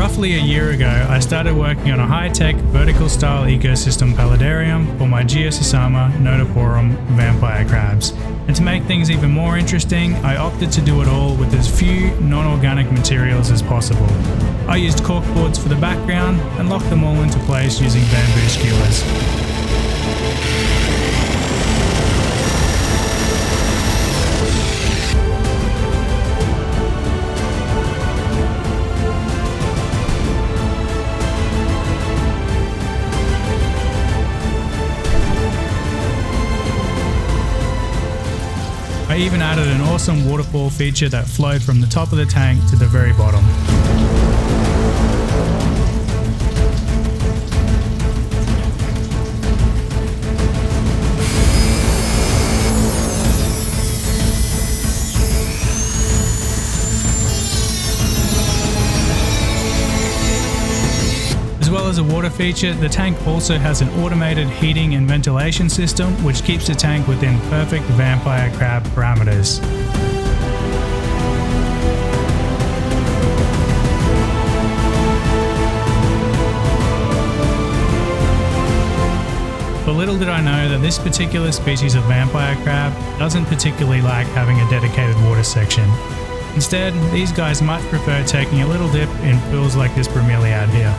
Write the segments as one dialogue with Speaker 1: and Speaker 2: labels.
Speaker 1: Roughly a year ago, I started working on a high-tech vertical style ecosystem paludarium for my Geososama notoforum vampire crabs. And to make things even more interesting, I opted to do it all with as few non-organic materials as possible. I used corkboards for the background and locked them all into place using bamboo skewers. I even added an awesome waterfall feature that flowed from the top of the tank to the very bottom. As well as a water feature, the tank also has an automated heating and ventilation system which keeps the tank within perfect vampire crab parameters. But little did I know that this particular species of vampire crab doesn't particularly like having a dedicated water section. Instead, these guys much prefer taking a little dip in pools like this bromeliad here.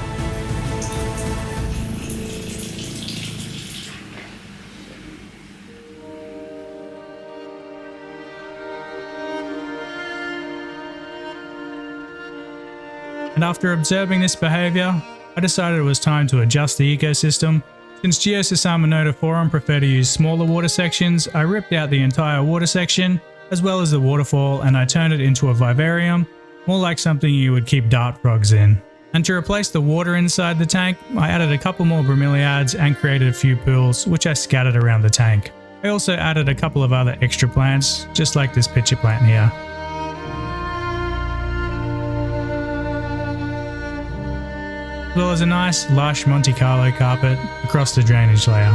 Speaker 1: And after observing this behaviour, I decided it was time to adjust the ecosystem. Since Geososama notoforum prefer to use smaller water sections, I ripped out the entire water section, as well as the waterfall, and I turned it into a vivarium, more like something you would keep dart frogs in. And to replace the water inside the tank, I added a couple more bromeliads and created a few pools, which I scattered around the tank. I also added a couple of other extra plants, just like this pitcher plant here. As well as a nice, lush Monte Carlo carpet across the drainage layer.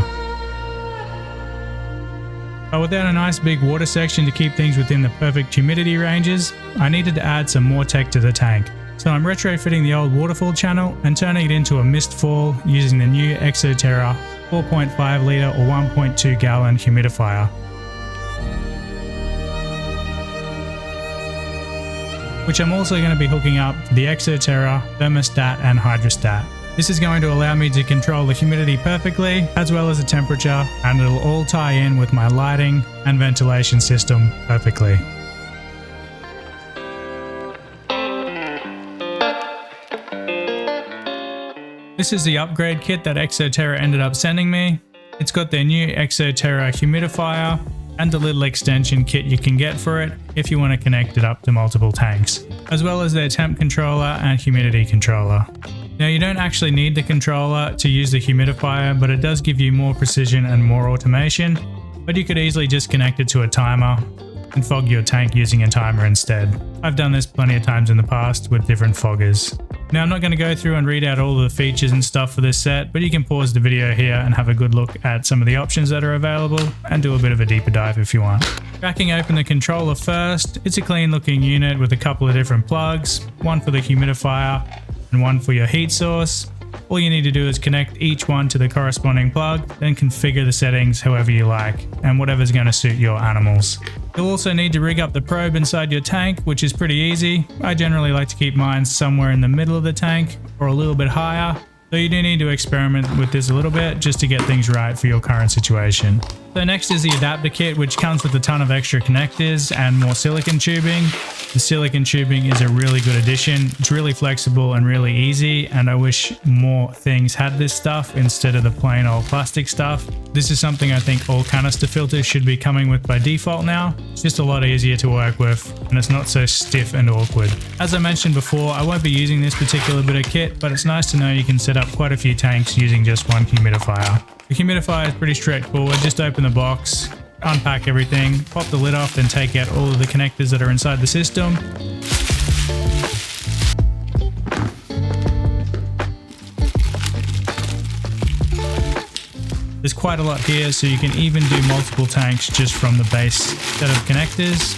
Speaker 1: But without a nice big water section to keep things within the perfect humidity ranges, I needed to add some more tech to the tank. So I'm retrofitting the old waterfall channel and turning it into a mist fall using the new Exo-Terra 4.5 litre or 1.2 gallon humidifier. Which I'm also going to be hooking up to the Exo-Terra thermostat and hydrostat. This is going to allow me to control the humidity perfectly, as well as the temperature, and it'll all tie in with my lighting and ventilation system perfectly. This is the upgrade kit that Exo-Terra ended up sending me. It's got their new Exo-Terra humidifier, and the little extension kit you can get for it if you want to connect it up to multiple tanks, as well as their temp controller and humidity controller. Now you don't actually need the controller to use the humidifier, but it does give you more precision and more automation, but you could easily just connect it to a timer and fog your tank using a timer instead. I've done this plenty of times in the past with different foggers. Now I'm not going to go through and read out all the features and stuff for this set, but you can pause the video here and have a good look at some of the options that are available and do a bit of a deeper dive if you want. Cracking open the controller first, it's a clean looking unit with a couple of different plugs, one for the humidifier and one for your heat source. All you need to do is connect each one to the corresponding plug, then configure the settings however you like, and whatever's going to suit your animals. You'll also need to rig up the probe inside your tank, which is pretty easy. I generally like to keep mine somewhere in the middle of the tank or a little bit higher, though you do need to experiment with this a little bit just to get things right for your current situation. So next is the adapter kit, which comes with a ton of extra connectors and more silicone tubing. The silicone tubing is a really good addition. It's really flexible and really easy, and I wish more things had this stuff instead of the plain old plastic stuff. This is something I think all canister filters should be coming with by default now. It's just a lot easier to work with, and it's not so stiff and awkward. As I mentioned before, I won't be using this particular bit of kit, but it's nice to know you can set up quite a few tanks using just one humidifier. The humidifier is pretty straightforward. Just open the box, unpack everything, pop the lid off, then take out all of the connectors that are inside the system. There's quite a lot here, so you can even do multiple tanks just from the base set of connectors.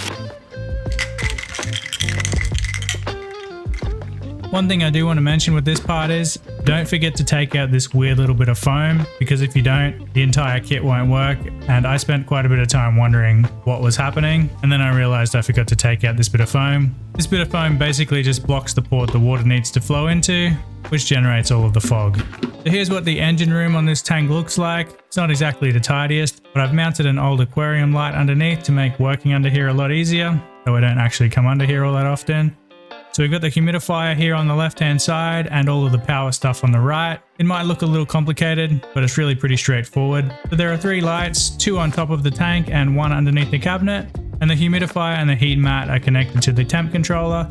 Speaker 1: One thing I do want to mention with this part is, don't forget to take out this weird little bit of foam, because if you don't, the entire kit won't work, and I spent quite a bit of time wondering what was happening, and then I realized I forgot to take out this bit of foam. This bit of foam basically just blocks the port the water needs to flow into, which generates all of the fog. So here's what the engine room on this tank looks like. It's not exactly the tidiest, but I've mounted an old aquarium light underneath to make working under here a lot easier, though I don't actually come under here all that often. So we've got the humidifier here on the left hand side and all of the power stuff on the right. It might look a little complicated, but it's really pretty straightforward. So there are 3 lights, 2 on top of the tank and 1 underneath the cabinet. And the humidifier and the heat mat are connected to the temp controller,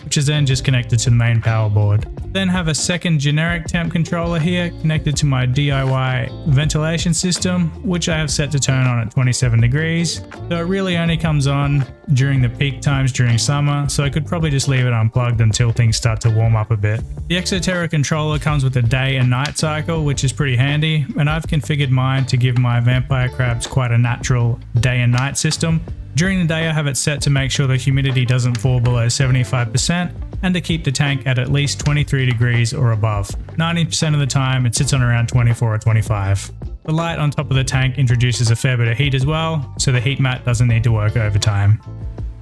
Speaker 1: which is then just connected to the main power board. Then have a second generic temp controller here connected to my DIY ventilation system, which I have set to turn on at 27 degrees. So it really only comes on during the peak times during summer, so I could probably just leave it unplugged until things start to warm up a bit. The Exo-Terra controller comes with a day and night cycle, which is pretty handy, and I've configured mine to give my vampire crabs quite a natural day and night system. During the day I have it set to make sure the humidity doesn't fall below 75% and to keep the tank at least 23 degrees or above. 90% of the time it sits on around 24 or 25. The light on top of the tank introduces a fair bit of heat as well, so the heat mat doesn't need to work overtime.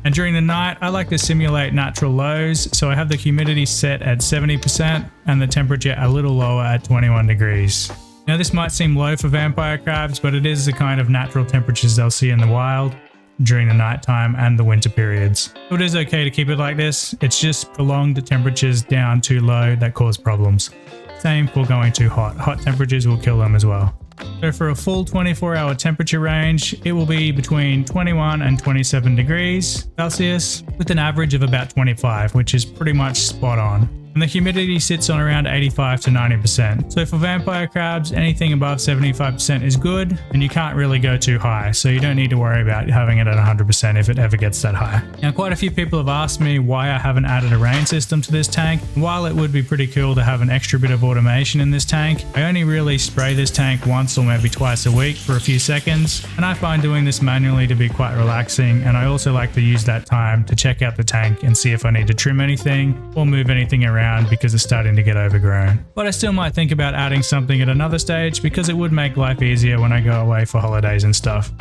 Speaker 1: And during the night I like to simulate natural lows, so I have the humidity set at 70% and the temperature a little lower at 21 degrees. Now this might seem low for vampire crabs, but it is the kind of natural temperatures they'll see in the wild during the nighttime and the winter periods. So it is okay to keep it like this, it's just prolonged temperatures down too low that cause problems. Same for going too hot. Hot temperatures will kill them as well. So for a full 24-hour temperature range, it will be between 21 and 27 degrees Celsius with an average of about 25, which is pretty much spot on. And the humidity sits on around 85 to 90%. So for vampire crabs, anything above 75% is good, and you can't really go too high, so you don't need to worry about having it at 100% if it ever gets that high. Now quite a few people have asked me why I haven't added a rain system to this tank. While it would be pretty cool to have an extra bit of automation in this tank, I only really spray this tank once or maybe twice a week for a few seconds, and I find doing this manually to be quite relaxing, and I also like to use that time to check out the tank and see if I need to trim anything or move anything around because it's starting to get overgrown. But I still might think about adding something at another stage because it would make life easier when I go away for holidays and stuff.